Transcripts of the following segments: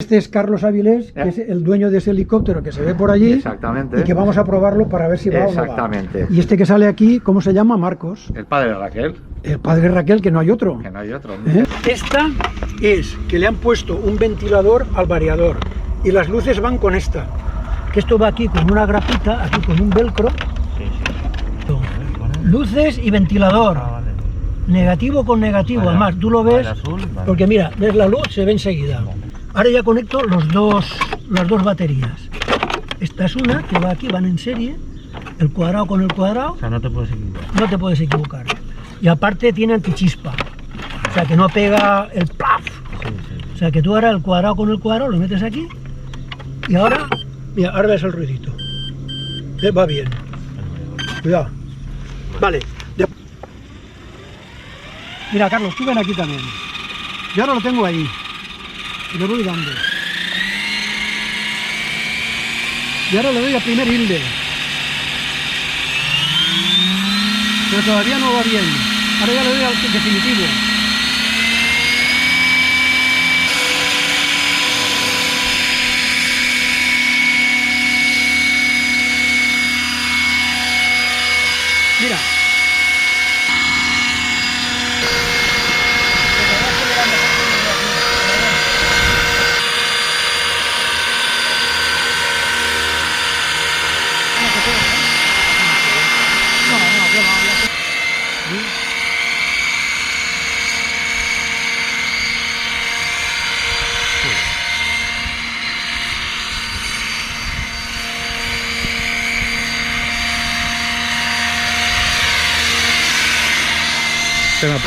Este es Carlos Avilés, que es el dueño de ese helicóptero que se ve por allí. Exactamente. Y que vamos a probarlo para ver si va o no va. Exactamente. Y este que sale aquí, ¿cómo se llama? Marcos. El padre de Raquel. El padre Raquel, que no hay otro. Que no hay otro. Esta es que le han puesto un ventilador al variador y las luces van con esta. Que esto va aquí con una grapita, aquí con un velcro. Luces y ventilador. Negativo con negativo, vale. Además tú lo ves, azul, vale. Porque mira, ves la luz, se ve enseguida. Vale. Ahora ya conecto las dos baterías. Esta es una que va aquí, van en serie, el cuadrado con el cuadrado. O sea, no te puedes equivocar. No te puedes equivocar. Y aparte tiene antichispa, o sea que no pega el plaf. Sí. O sea que tú ahora el cuadrado con el cuadrado lo metes aquí y ahora, mira, ahora ves el ruidito. Va bien. Cuidado. Vale. Mira, Carlos, tú ven aquí también. Yo ahora lo tengo ahí. Y le voy dando. Y ahora le doy al primer hilde. Pero todavía no va bien. Ahora ya le doy al definitivo. Mira.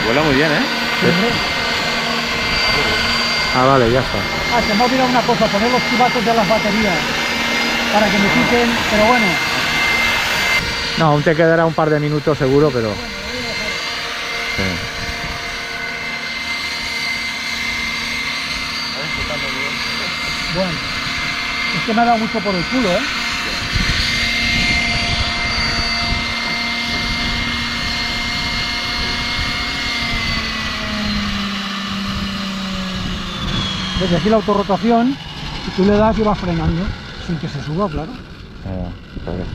Vuela muy bien, ¿eh? Ah, vale, ya está. Ah, se me ha olvidado una cosa, poner los chivatos de las baterías para que me quiten, pero bueno. No, aún te quedará un par de minutos seguro, pero... Sí. Bueno, es que me ha dado mucho por el culo, ¿eh? Desde aquí la autorrotación y tú le das y vas frenando sin que se suba, claro. Joder.